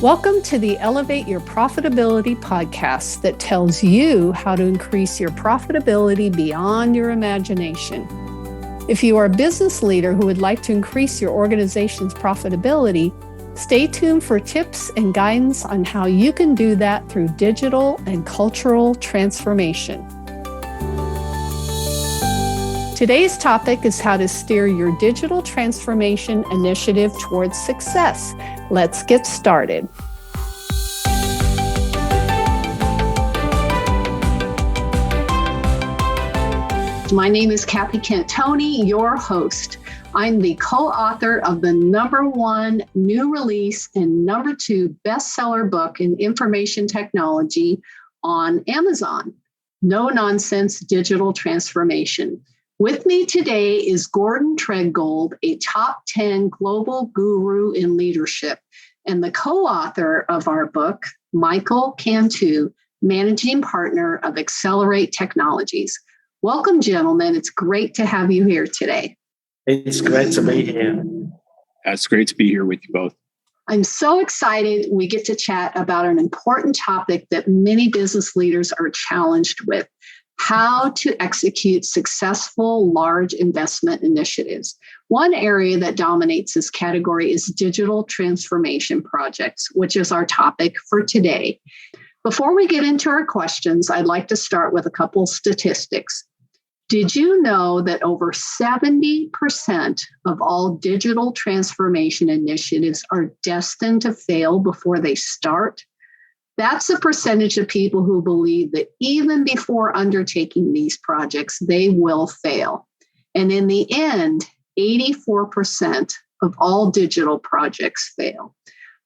Welcome to the Elevate Your Profitability podcast that tells you how to increase your profitability beyond your imagination. If you are a business leader who would like to increase your organization's profitability, stay tuned for tips and guidance on how you can do that through digital and cultural transformation. Today's topic is how to steer your digital transformation initiative towards success. Let's get started. My name is Michael Cantu, your host. I'm the co-author of the #1 new release and #2 bestseller book in information technology on Amazon, No Nonsense Digital Transformation. With me today is Gordon Tredgold, a top 10 global guru in leadership, and the co-author of our book, Michael Cantu, managing partner of Accelerate Technologies. Welcome, gentlemen. It's great to have you here today. It's great to be here. It's great to be here with you both. I'm so excited we get to chat about an important topic that many business leaders are challenged with: how to execute successful large investment initiatives. One area that dominates this category is digital transformation projects, which is our topic for today. Before we get into our questions, I'd like to start with a couple statistics. Did you know that over 70% of all digital transformation initiatives are destined to fail before they start? That's a percentage of people who believe that even before undertaking these projects, they will fail. And in the end, 84% of all digital projects fail.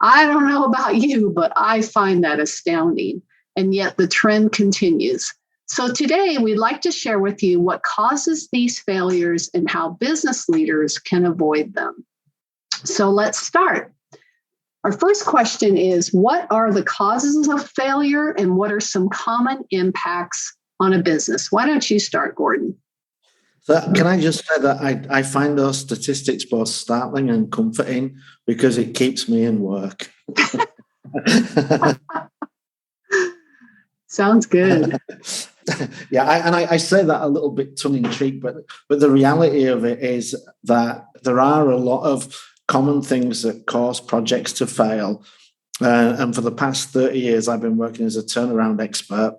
I don't know about you, but I find that astounding. And yet the trend continues. So today we'd like to share with you what causes these failures and how business leaders can avoid them. So let's start. Our first question is, what are the causes of failure and what are some common impacts on a business? Why don't you start, Gordon? So can I just say that I find those statistics both startling and comforting because it keeps me in work. Sounds good. Yeah, I say that a little bit tongue-in-cheek, but the reality of it is that there are a lot of common things that cause projects to fail. And for the past 30 years, I've been working as a turnaround expert,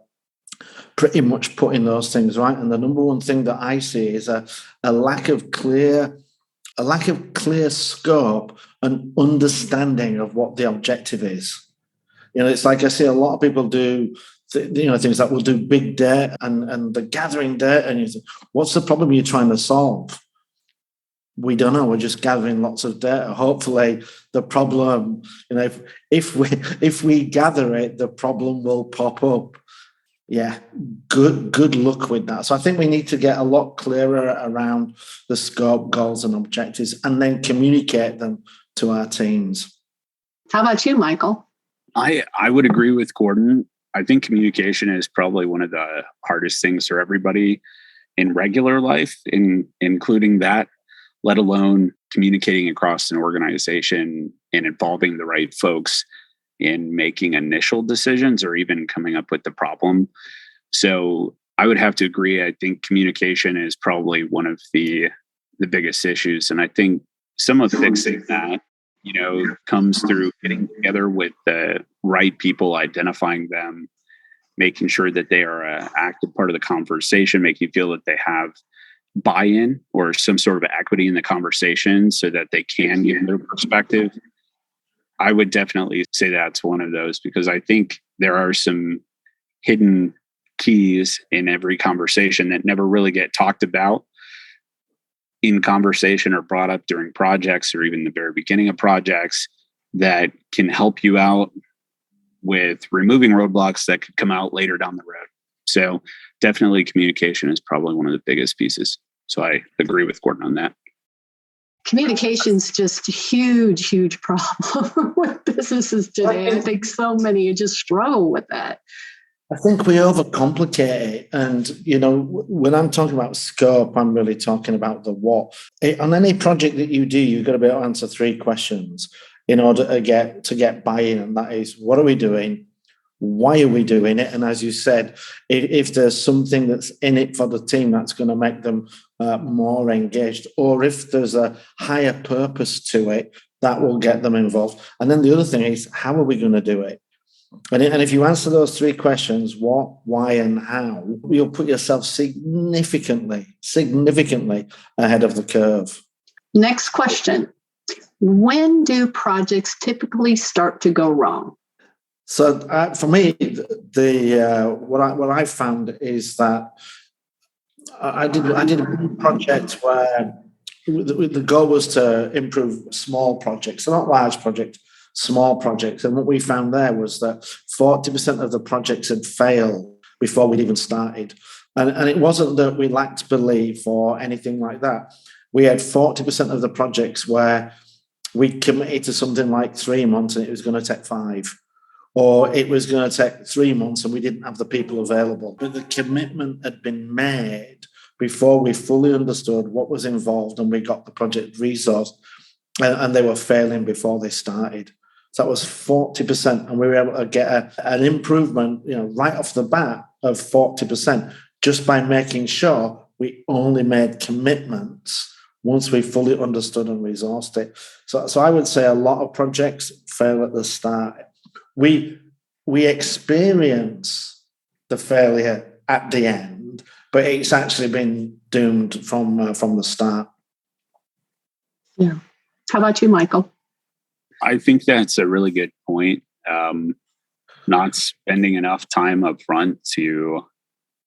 pretty much putting those things right. And the number one thing that I see is a lack of clear scope and understanding of what the objective is. You know, it's like I see a lot of people do things that will do big data and the gathering data, and you think, what's the problem you're trying to solve? We don't know. We're just gathering lots of data. Hopefully, the problem, if we gather it, the problem will pop up. Yeah, good luck with that. So I think we need to get a lot clearer around the scope, goals, and objectives, and then communicate them to our teams. How about you, Michael? I would agree with Gordon. I think communication is probably one of the hardest things for everybody in regular life, including that, let alone communicating across an organization and involving the right folks in making initial decisions or even coming up with the problem. So I would have to agree. I think communication is probably one of the biggest issues. And I think some of fixing that, comes through getting together with the right people, identifying them, making sure that they are an active part of the conversation, making you feel that they have buy-in or some sort of equity in the conversation so that they can give their perspective. I would definitely say that's one of those, because I think there are some hidden keys in every conversation that never really get talked about in conversation or brought up during projects or even the very beginning of projects that can help you out with removing roadblocks that could come out later down the road. So definitely communication is probably one of the biggest pieces. So I agree with Gordon on that. Communication's just a huge problem with businesses today. I think so many just struggle with that. I think we overcomplicate it. And, when I'm talking about scope, I'm really talking about the what. On any project that you do, you've got to be able to answer 3 questions. in order to get buy-in, and that is, what are we doing? Why are we doing it? And as you said, if there's something that's in it for the team that's going to make them more engaged, or if there's a higher purpose to it, that will get them involved. And then the other thing is, how are we going to do it? And if you answer those three questions, what, why, and how, you'll put yourself significantly ahead of the curve. Next question. When do projects typically start to go wrong? So for me, what I found is that I did one project where the goal was to improve small projects, so not large projects, small projects. And what we found there was that 40% of the projects had failed before we'd even started. And it wasn't that we lacked belief or anything like that. We had 40% of the projects where we committed to something like 3 months and it was going to take 5. Or it was going to take 3 months and we didn't have the people available. But the commitment had been made before we fully understood what was involved and we got the project resourced, and they were failing before they started. So that was 40%, and we were able to get an improvement, right off the bat of 40% just by making sure we only made commitments once we fully understood and resourced it. So I would say a lot of projects fail at the start. We experience the failure at the end, but it's actually been doomed from the start. Yeah. How about you, Michael? I think that's a really good point. Not spending enough time up front to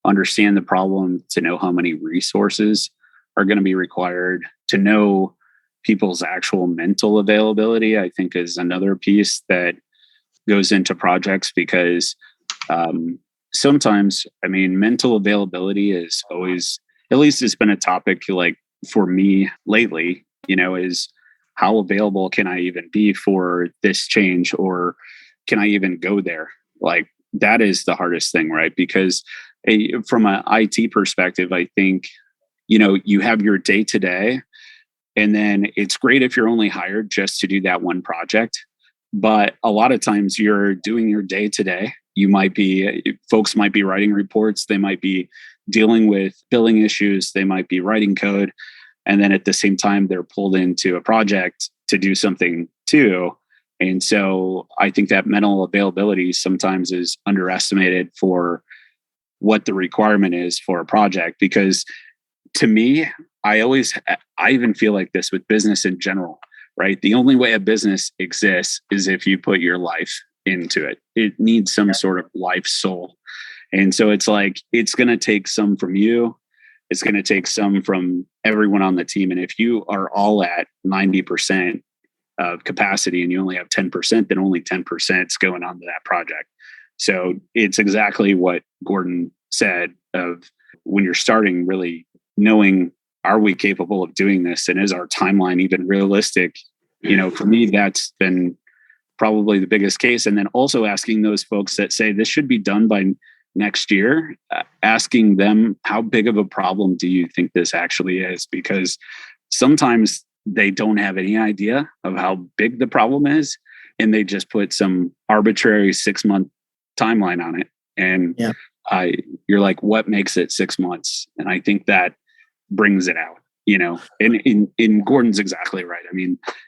understand the problem, to know how many resources are going to be required, to know people's actual mental availability, I think is another piece that goes into projects, because sometimes, mental availability is always, at least it's been a topic like for me lately, is how available can I even be for this change, or can I even go there? Like, that is the hardest thing, right? Because from an IT perspective, I think, you have your day to day, and then it's great if you're only hired just to do that one project. But a lot of times you're doing your day to day. Folks might be writing reports. They might be dealing with billing issues. They might be writing code. And then at the same time, they're pulled into a project to do something too. And so I think that mental availability sometimes is underestimated for what the requirement is for a project. Because to me, I even feel like this with business in general, right? The only way a business exists is if you put your life into it. It needs some sort of life soul. And so it's like, it's going to take some from you. It's going to take some from everyone on the team. And if you are all at 90% of capacity and you only have 10%, then only 10% is going on to that project. So it's exactly what Gordon said, of when you're starting, really knowing, are we capable of doing this? And is our timeline even realistic? For me, that's been probably the biggest case. And then also asking those folks that say this should be done by next year, asking them, how big of a problem do you think this actually is? Because sometimes they don't have any idea of how big the problem is, and they just put some arbitrary 6-month timeline on it. And you're like, what makes it 6 months? And I think that brings it out, and in Gordon's exactly right.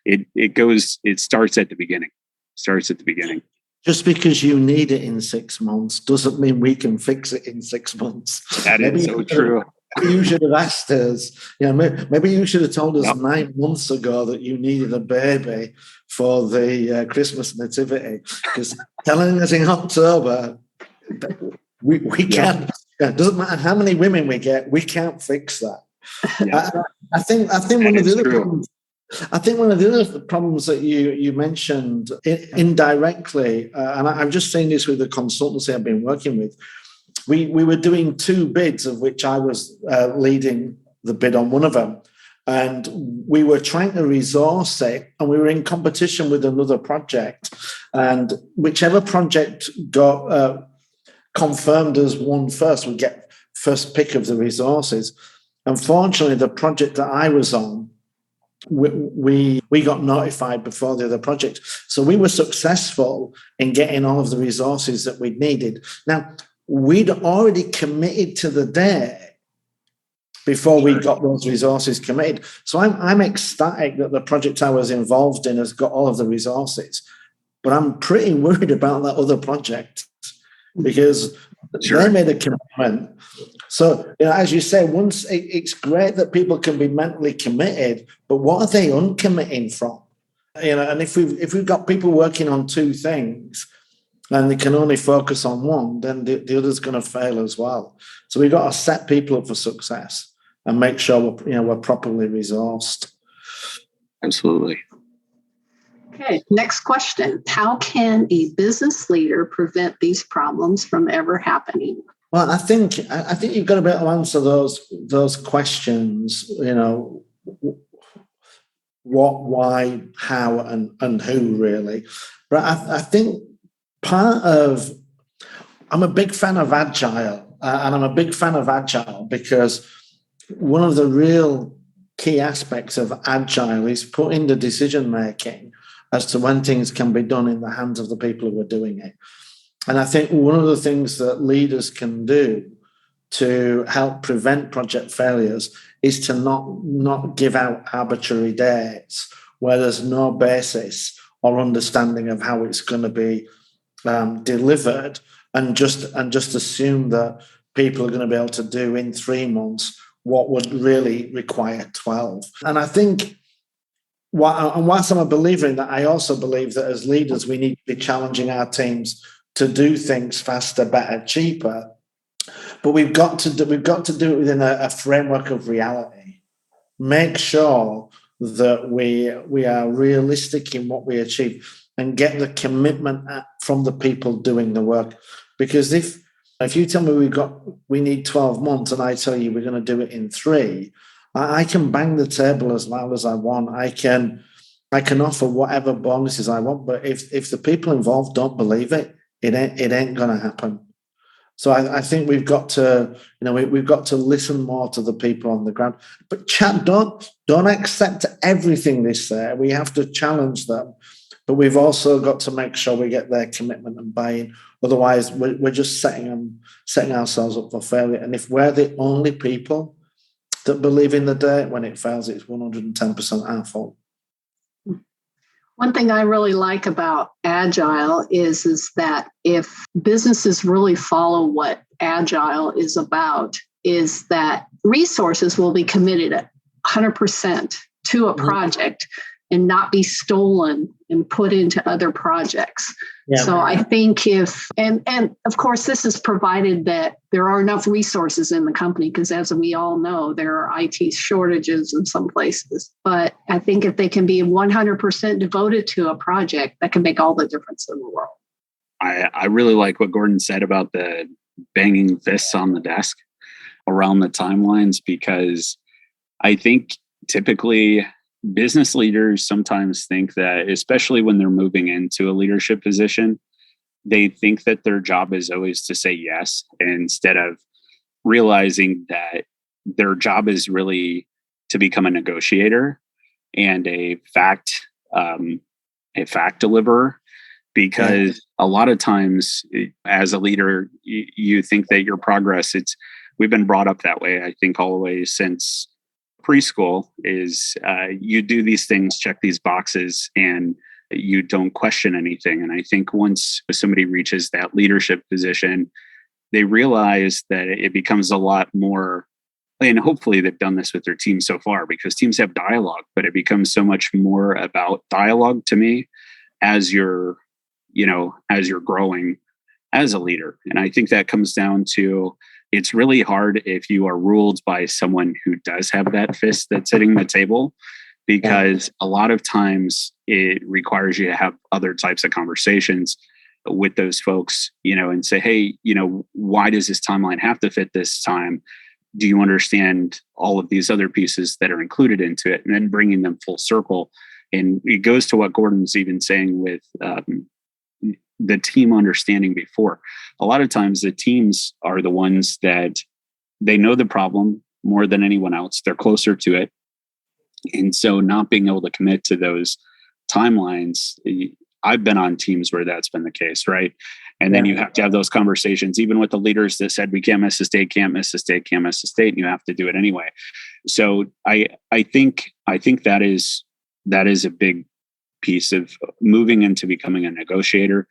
It starts at the beginning. Just because you need it in 6 months doesn't mean we can fix it in 6 months. That is so true. You should have asked us, maybe you should have told us 9 months ago that you needed a baby for the Christmas nativity, because telling us in October, we can't, it doesn't matter how many women we get, we can't fix that. Yeah. I think one of the other problems, one of the other problems that you mentioned indirectly, and I'm just saying this with the consultancy I've been working with, we were doing 2 bids, of which I was leading the bid on one of them, and we were trying to resource it, and we were in competition with another project, and whichever project got confirmed as one first would get first pick of the resources. Unfortunately, the project that I was on we got notified before the other project. So we were successful in getting all of the resources that we needed. Now, we'd already committed to the day before we got those resources committed. So I'm ecstatic that the project I was involved in has got all of the resources. But I'm pretty worried about that other project because they made a commitment. So, as you say, once it's great that people can be mentally committed, but what are they uncommitting from? And if we've got people working on two things and they can only focus on one, then the other's going to fail as well. So we've got to set people up for success and make sure we're properly resourced. Absolutely. Okay, next question. How can a business leader prevent these problems from ever happening? Well, I think you've got to be able to answer those questions, what, why, how, and who, really. But I think I'm a big fan of agile, and I'm a big fan of agile because one of the real key aspects of agile is putting the decision making as to when things can be done in the hands of the people who are doing it. And I think one of the things that leaders can do to help prevent project failures is to not give out arbitrary dates where there's no basis or understanding of how it's going to be delivered, and just assume that people are going to be able to do in 3 months what would really require 12. And I think, whilst I'm a believer in that, I also believe that as leaders, we need to be challenging our teams to do things faster, better, cheaper. But we've got to do it within a framework of reality. Make sure that we are realistic in what we achieve and get the commitment from the people doing the work. Because if you tell me we need 12 months and I tell you we're going to do it in 3, I can bang the table as loud as I want. I can offer whatever bonuses I want, but if the people involved don't believe it, it ain't going to happen. So I think we've got to listen more to the people on the ground. But don't accept everything they say. We have to challenge them, but we've also got to make sure we get their commitment and buy-in. Otherwise, we're just setting ourselves up for failure. And if we're the only people that believe in the day, when it fails, it's 110% our fault. One thing I really like about Agile is that if businesses really follow what Agile is about, is that resources will be committed 100% to a project and not be stolen and put into other projects. Yeah. So I think and of course, this is provided that there are enough resources in the company, because as we all know, there are IT shortages in some places. But I think if they can be 100% devoted to a project, that can make all the difference in the world. I really like what Gordon said about the banging fists on the desk around the timelines, because I think typically business leaders sometimes think that, especially when they're moving into a leadership position, they think that their job is always to say yes, instead of realizing that their job is really to become a negotiator and a fact deliverer. Because a lot of times as a leader, you think that your progress, we've been brought up that way, I think, all the way since preschool, is you do these things, check these boxes, and you don't question anything. And I think once somebody reaches that leadership position, they realize that it becomes a lot more, and hopefully they've done this with their team so far, because teams have dialogue, but it becomes so much more about dialogue to me as you're growing as a leader. And I think that comes down to, it's really hard if you are ruled by someone who does have that fist that's hitting the table, because a lot of times it requires you to have other types of conversations with those folks, and say, hey, why does this timeline have to fit this time? Do you understand all of these other pieces that are included into it? And then bringing them full circle. And it goes to what Gordon's even saying with the team understanding before. A lot of times the teams are the ones that they know the problem more than anyone else. They're closer to it. And so not being able to commit to those timelines, I've been on teams where that's been the case, right? And then you have to have those conversations, even with the leaders that said, we can't miss this date, can't miss this date, can't miss this date, and you have to do it anyway. So I think that is a big piece of moving into becoming a negotiator.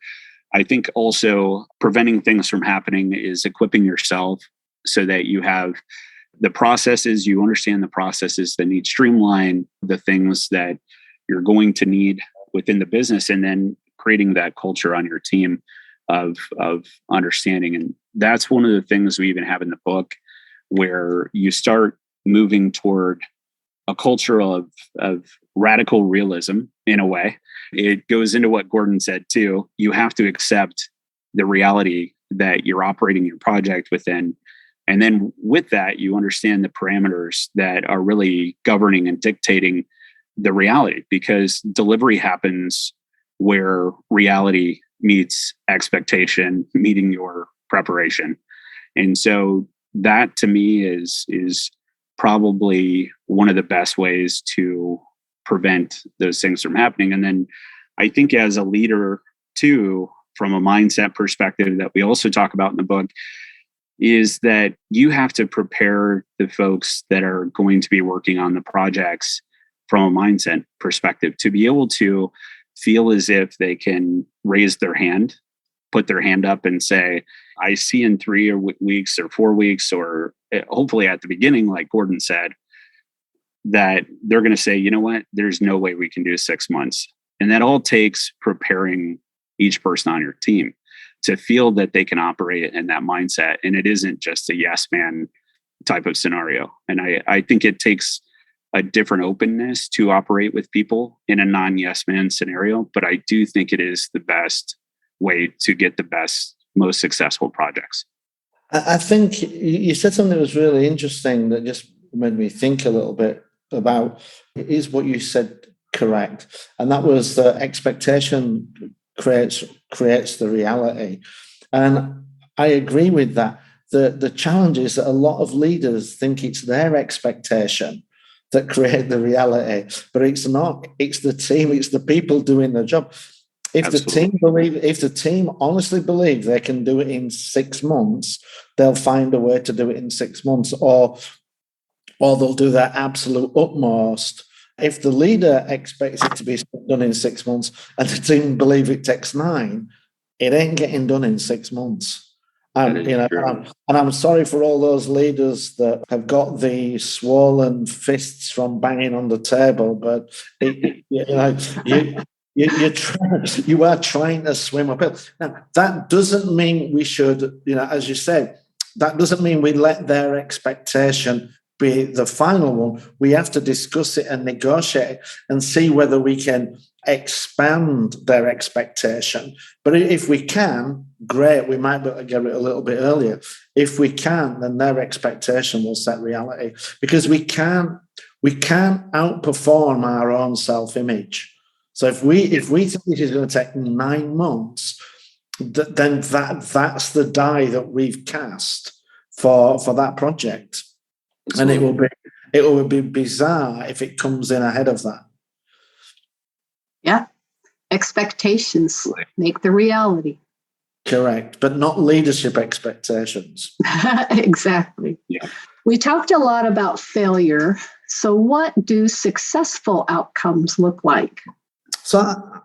I think also preventing things from happening is equipping yourself so that you have the processes, you understand the processes that need streamline, the things that you're going to need within the business, and then creating that culture on your team of understanding. And that's one of the things we even have in the book, where you start moving toward a culture of radical realism in a way. It goes into what Gordon said too. You have to accept the reality that you're operating your project within. And then with that, you understand the parameters that are really governing and dictating the reality, because delivery happens where reality meets expectation, meeting your preparation. And so that to me is probably one of the best ways to prevent those things from happening. And then I think as a leader too, from a mindset perspective that we also talk about in the book, is that you have to prepare the folks that are going to be working on the projects from a mindset perspective to be able to feel as if they can raise their hand, put their hand up and say, I see in 3 weeks or 4 weeks, or hopefully at the beginning, like Gordon said, that they're going to say, you know what, there's no way we can do 6 months. And that all takes preparing each person on your team to feel that they can operate in that mindset. And it isn't just a yes man type of scenario. And I think it takes a different openness to operate with people in a non-yes man scenario. But I do think it is the best way to get the best, most successful projects. I think you said something that was really interesting that just made me think a little bit about, is what you said correct? And that was that expectation creates the reality. And I agree with that. The challenge is that a lot of leaders think it's their expectation that create the reality, but it's not. It's the team, it's the people doing the job. If the team honestly believe they can do it in 6 months, they'll find a way to do it in 6 months, or they'll do their absolute utmost. If the leader expects it to be done in 6 months and the team believe it takes 9, it ain't getting done in 6 months. And I'm sorry for all those leaders that have got the swollen fists from banging on the table, but you are trying to swim uphill. Now, that doesn't mean we should, as you said, that doesn't mean we let their expectation be the final one. We have to discuss it and negotiate and see whether we can expand their expectation. But if we can, great, we might be able to get it a little bit earlier. If we can't, then their expectation will set reality, because we can't outperform our own self-image. So if we think this is going to take 9 months, then that's the die that we've cast for that project. Absolutely. And it will be bizarre if it comes in ahead of that. Yeah. Expectations make the reality. Correct. But not leadership expectations. Exactly. Yeah. We talked a lot about failure. So what do successful outcomes look like? So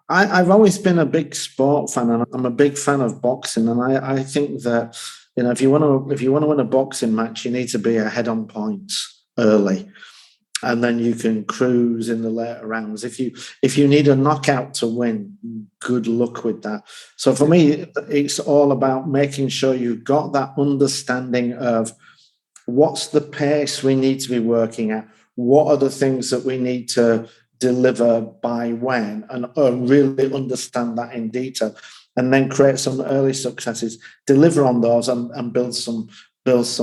I've always been a big sport fan, and I'm a big fan of boxing. And I think that, if you want to win a boxing match, you need to be ahead on points early, and then you can cruise in the later rounds. If you need a knockout to win, good luck with that. So for me, it's all about making sure you've got that understanding of what's the pace we need to be working at, what are the things that we need to deliver by when, and really understand that in detail, and then create some early successes, deliver on those, and build some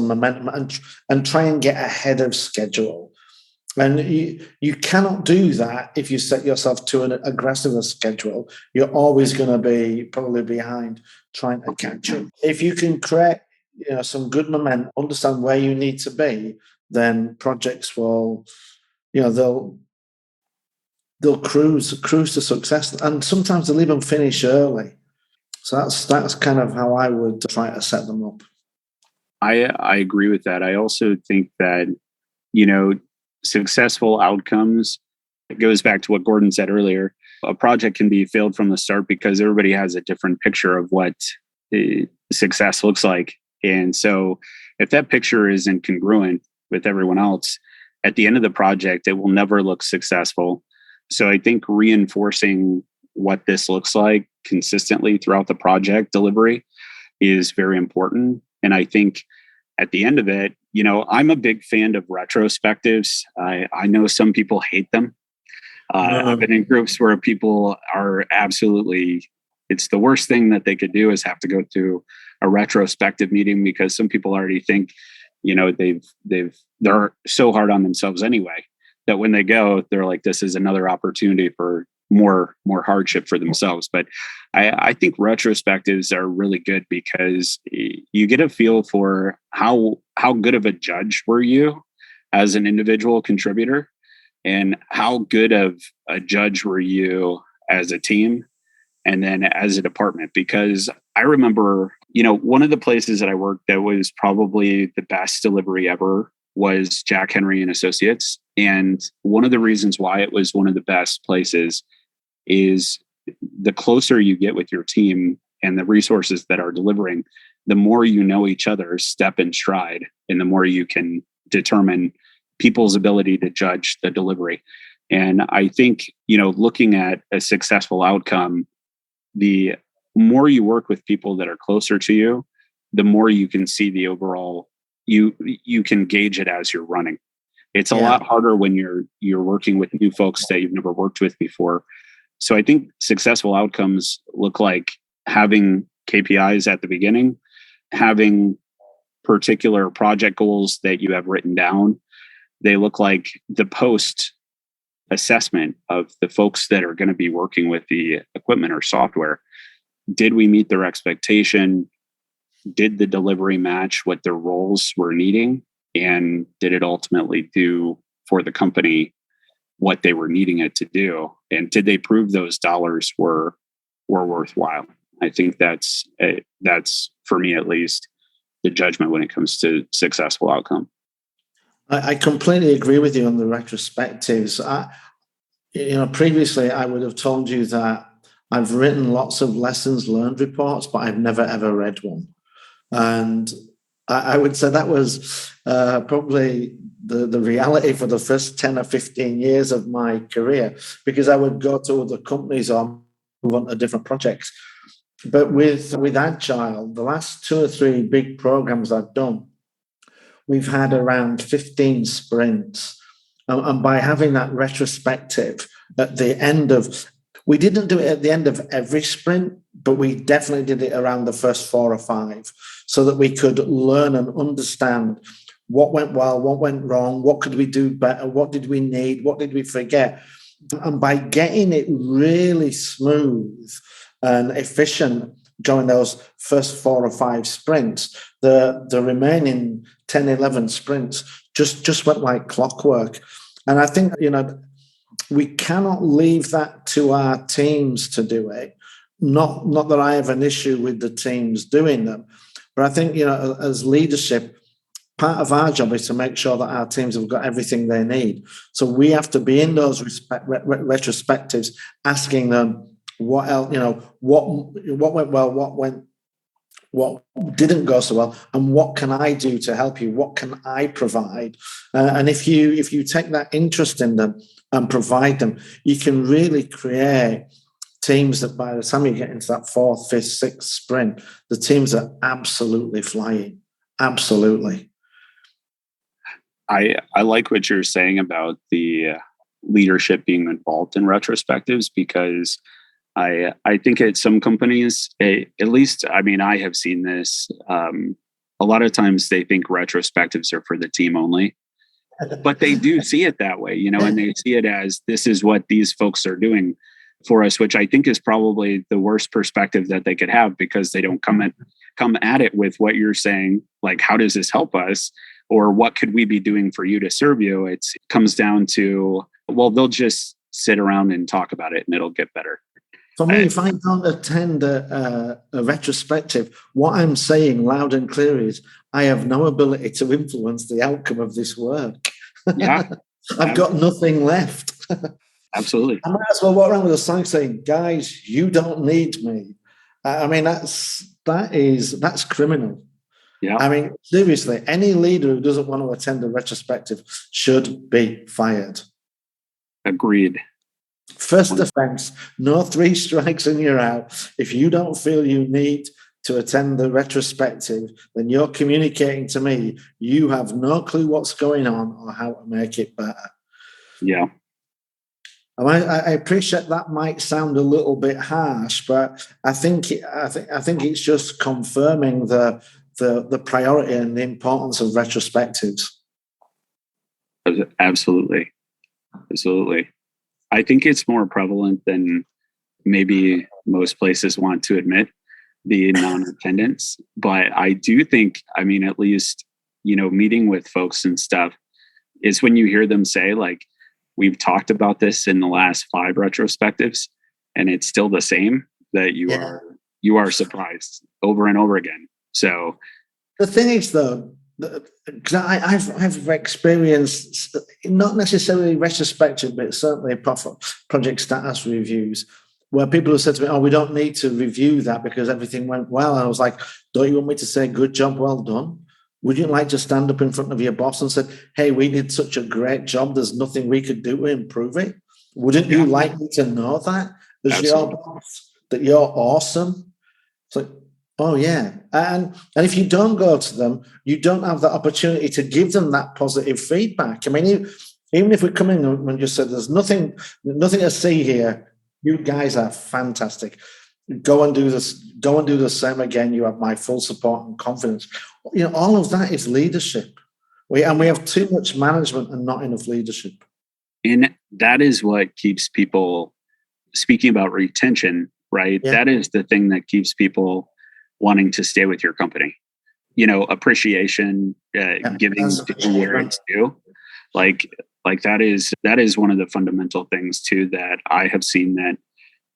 momentum, and try and get ahead of schedule. And you cannot do that if you set yourself to an aggressive schedule. You're always going to be probably behind trying to catch up. If you can create some good momentum, understand where you need to be, then projects will, they'll cruise to success, and sometimes they'll even finish early. So that's kind of how I would try to set them up. I agree with that. I also think that, you know, successful outcomes, it goes back to what Gordon said earlier. A project can be failed from the start because everybody has a different picture of what success looks like. And so if that picture isn't congruent with everyone else, at the end of the project, it will never look successful. So I think reinforcing what this looks like consistently throughout the project delivery is very important. And I think at the end of it, you know, I'm a big fan of retrospectives. I know some people hate them. I've been in groups where people are absolutely, it's the worst thing that they could do is have to go to a retrospective meeting, because some people already think, you know, they're so hard on themselves anyway, that when they go, they're like, this is another opportunity for more hardship for themselves. But I think retrospectives are really good because you get a feel for how good of a judge were you as an individual contributor, and how good of a judge were you as a team, and then as a department. Because I remember, you know, one of the places that I worked that was probably the best delivery ever was Jack Henry and Associates. And one of the reasons why it was one of the best places is the closer you get with your team and the resources that are delivering, the more you know each other step and stride, and the more you can determine people's ability to judge the delivery. And I think, you know, looking at a successful outcome, the more you work with people that are closer to you, the more you can see the overall, you can gauge it as you're running. It's a lot harder when you're working with new folks that you've never worked with before. So I think successful outcomes look like having KPIs at the beginning, having particular project goals that you have written down. They look like the post assessment of the folks that are going to be working with the equipment or software. Did we meet their expectation? Did the delivery match what their roles were needing? And did it ultimately do for the company what they were needing it to do? And did they prove those dollars were worthwhile? I think that's for me, at least, the judgment when it comes to successful outcome. I completely agree with you on the retrospectives. Previously I would have told you that I've written lots of lessons learned reports, but I've never ever read one. And I would say that was probably the reality for the first 10 or 15 years of my career, because I would go to other companies or move on to different projects. But with Agile, the last 2 or 3 big programs I've done, we've had around 15 sprints. And by having that retrospective at the end of, we didn't do it at the end of every sprint, but we definitely did it around the first 4 or 5, so that we could learn and understand what went well, what went wrong, what could we do better, what did we need, what did we forget. And by getting it really smooth and efficient during those first 4 or 5 sprints, the remaining 10, 11 sprints just went like clockwork. And I think, we cannot leave that to our teams to do it. Not that I have an issue with the teams doing them, but I think, as leadership, part of our job is to make sure that our teams have got everything they need. So we have to be in those retrospectives, asking them what else, what went well, what didn't go so well, and what can I do to help you? What can I provide? And if you take that interest in them and provide them, you can really create teams that by the time you get into that 4th, 5th, 6th sprint, the teams are absolutely flying. Absolutely. I like what you're saying about the leadership being involved in retrospectives, because I think at some companies, at least, I have seen this, a lot of times they think retrospectives are for the team only, but they do see it that way, and they see it as, this is what these folks are doing for us, which I think is probably the worst perspective that they could have, because they don't come at it with what you're saying, like, how does this help us? Or what could we be doing for you to serve you? It comes down to, well, they'll just sit around and talk about it and it'll get better. For me, if I don't attend a retrospective, what I'm saying loud and clear is I have no ability to influence the outcome of this work. Yeah. I've got nothing left. Absolutely. I might as well walk around with a sign saying, guys, you don't need me. I mean, that's criminal. Yeah. I mean, seriously, any leader who doesn't want to attend a retrospective should be fired. Agreed. First offense, no 3 strikes and you're out. If you don't feel you need to attend the retrospective, then you're communicating to me you have no clue what's going on or how to make it better. Yeah. I appreciate that might sound a little bit harsh, but I think it's just confirming the priority and the importance of retrospectives. Absolutely. I think it's more prevalent than maybe most places want to admit, the non-attendance. But I do think, I mean, at least, meeting with folks and stuff is when you hear them say, like, we've talked about this in the last 5 retrospectives and it's still the same, that you are surprised over and over again. So the thing is, though, because I've experienced not necessarily retrospective, but certainly project status reviews where people have said to me, "Oh, we don't need to review that because everything went well." And I was like, "Don't you want me to say good job, well done? Would you like to stand up in front of your boss and say, 'Hey, we did such a great job. There's nothing we could do to improve it'? Wouldn't you like me to know that as your boss, that you're awesome?" It's like, oh yeah, and if you don't go to them, you don't have the opportunity to give them that positive feedback. I mean, even if we come in and just said, "There's nothing to see here. You guys are fantastic. Go and do this. Go and do the same again. You have my full support and confidence." All of that is leadership. We have too much management and not enough leadership. And that is what keeps people, speaking about retention, right? Yeah. That is the thing that keeps people wanting to stay with your company. Appreciation, giving to where it's due. Like that is one of the fundamental things too that I have seen that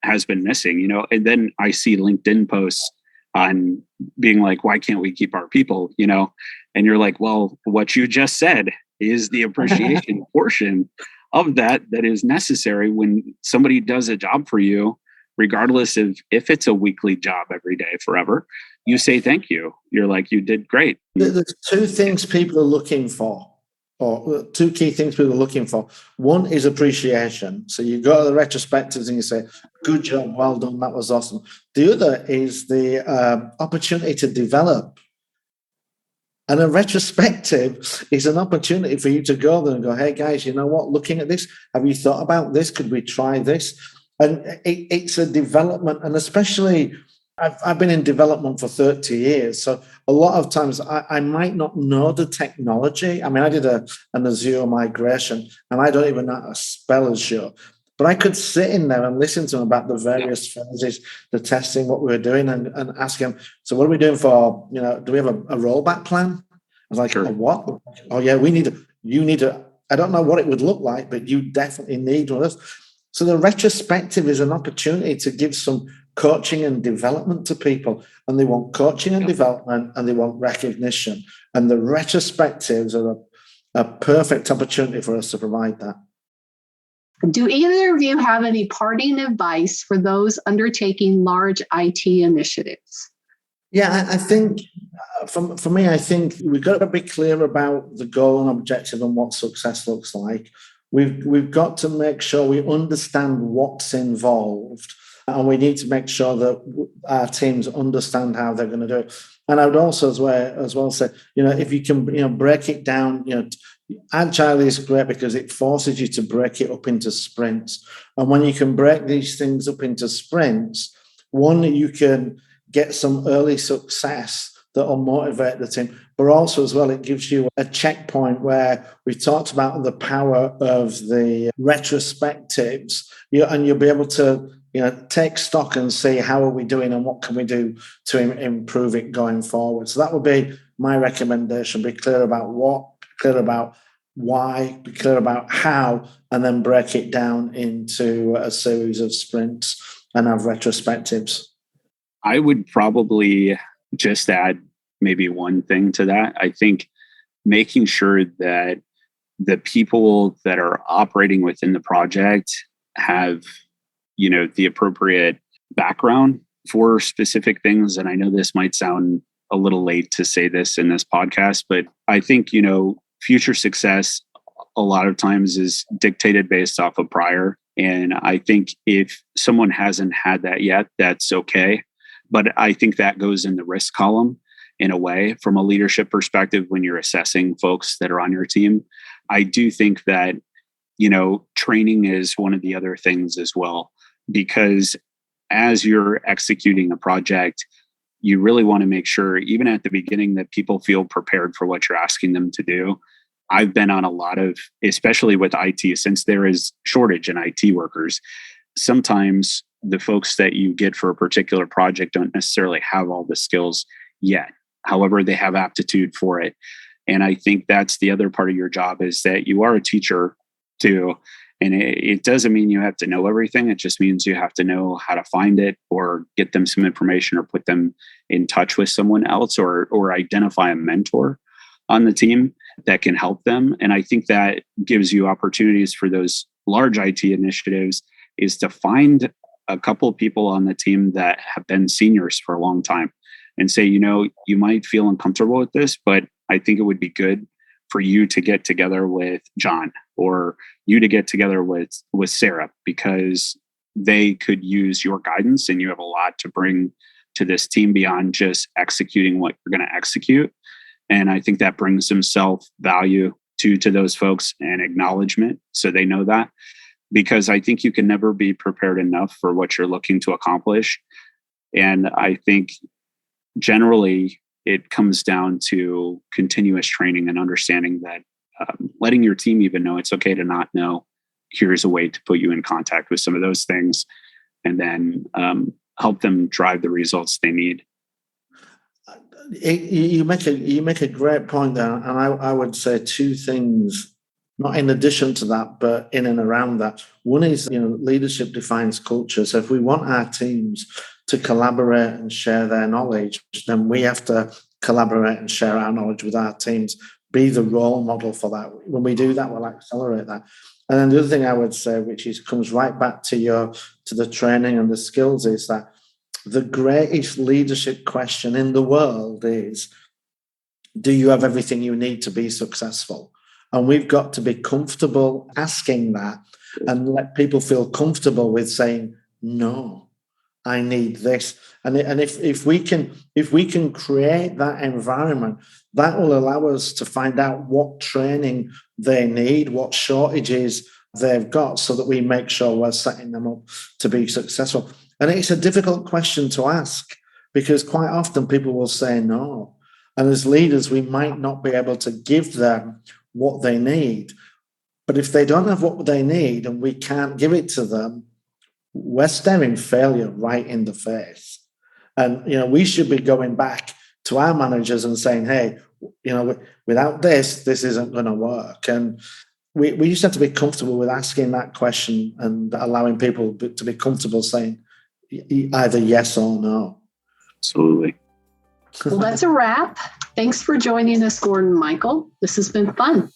has been missing. And then I see LinkedIn posts on being like, "Why can't we keep our people?" And you're like, well, what you just said is the appreciation portion of that is necessary when somebody does a job for you, regardless of if it's a weekly job every day forever. You say thank you. You're like, "You did great." There's 2 things people are looking for, or 2 key things people are looking for. One is appreciation. So you go to the retrospectives and you say, "Good job, well done, that was awesome." The other is the opportunity to develop. And a retrospective is an opportunity for you to go there and go, "Hey guys, you know what? Looking at this, have you thought about this? Could we try this?" And it's a development, and especially I've been in development for 30 years. So a lot of times I might not know the technology. I mean, I did an Azure migration and I don't even know how to spell Azure. But I could sit in there and listen to them about the various phases, the testing, what we were doing, and ask them, "So what are we doing for, do we have a rollback plan?" I was like, "A what?" "Oh yeah, you need to, I don't know what it would look like, but you definitely need one of those." So the retrospective is an opportunity to give some coaching and development to people, and they want coaching and development, and they want recognition, and the retrospectives are a perfect opportunity for us to provide that. Do either of you have any parting advice for those undertaking large IT initiatives? Yeah, I think for me, I think we've got to be clear about the goal and objective and what success looks like. We've got to make sure we understand what's involved, and we need to make sure that our teams understand how they're going to do it. And I would also as well say, if you can, break it down, agile is great because it forces you to break it up into sprints. And when you can break these things up into sprints, one, you can get some early success that will motivate the team, but also as well, it gives you a checkpoint where we talked about the power of the retrospectives, and you'll be able to take stock and see how are we doing and what can we do to improve it going forward. So that would be my recommendation. Be clear about what, clear about why, be clear about how, and then break it down into a series of sprints and have retrospectives. I would probably just add maybe one thing to that. I think making sure that the people that are operating within the project have, the appropriate background for specific things. And I know this might sound a little late to say this in this podcast, but I think, future success a lot of times is dictated based off of prior. And I think if someone hasn't had that yet, that's okay. But I think that goes in the risk column in a way from a leadership perspective when you're assessing folks that are on your team. I do think that, training is one of the other things as well, because as you're executing a project, you really want to make sure, even at the beginning, that people feel prepared for what you're asking them to do. I've been on a lot of, especially with IT, since there is shortage in IT workers, sometimes the folks that you get for a particular project don't necessarily have all the skills yet. However, they have aptitude for it. And I think that's the other part of your job, is that you are a teacher too. And it doesn't mean you have to know everything. It just means you have to know how to find it, or get them some information, or put them in touch with someone else, or identify a mentor on the team that can help them. And I think that gives you opportunities for those large IT initiatives, is to find a couple of people on the team that have been seniors for a long time and say, you might feel uncomfortable with this, but I think it would be good for you to get together with John, or you to get together with Sarah, because they could use your guidance, and you have a lot to bring to this team beyond just executing what you're going to execute. And I think that brings some self-value to those folks, and acknowledgement, so they know that. Because I think you can never be prepared enough for what you're looking to accomplish. And I think generally it comes down to continuous training and understanding that letting your team even know it's okay to not know. Here's a way to put you in contact with some of those things, and then help them drive the results they need. You make a great point there, and I would say two things, not in addition to that, but in and around that. One is, leadership defines culture. So if we want our teams to collaborate and share their knowledge, then we have to collaborate and share our knowledge with our teams, be the role model for that. When we do that, we'll accelerate that. And then the other thing I would say, which comes right back to the training and the skills, is that the greatest leadership question in the world is, do you have everything you need to be successful? And we've got to be comfortable asking that, and let people feel comfortable with saying, no, I need this. And if we can create that environment, that will allow us to find out what training they need, what shortages they've got, so that we make sure we're setting them up to be successful. And it's a difficult question to ask, because quite often people will say no. And as leaders, we might not be able to give them what they need. But if they don't have what they need and we can't give it to them, we're staring failure right in the face. And, we should be going back to our managers and saying, hey, without this isn't going to work. And we just have to be comfortable with asking that question, and allowing people to be comfortable saying either yes or no. Absolutely. Well, that's a wrap. Thanks for joining us, Gordon and Michael. This has been fun.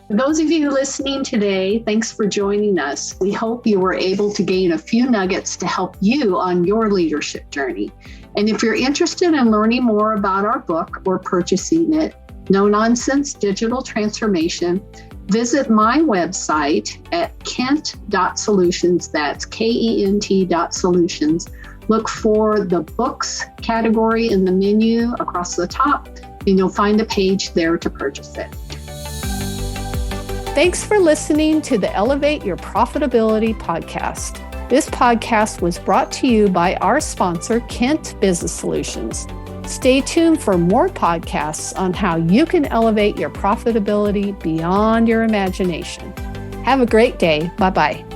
For those of you listening today, thanks for joining us. We hope you were able to gain a few nuggets to help you on your leadership journey. And if you're interested in learning more about our book or purchasing it, No Nonsense Digital Transformation, visit my website at kent.solutions. That's KENT.solutions. Look for the books category in the menu across the top, and you'll find a page there to purchase it. Thanks for listening to the Elevate Your Profitability podcast. This podcast was brought to you by our sponsor, Kent Business Solutions. Stay tuned for more podcasts on how you can elevate your profitability beyond your imagination. Have a great day. Bye-bye.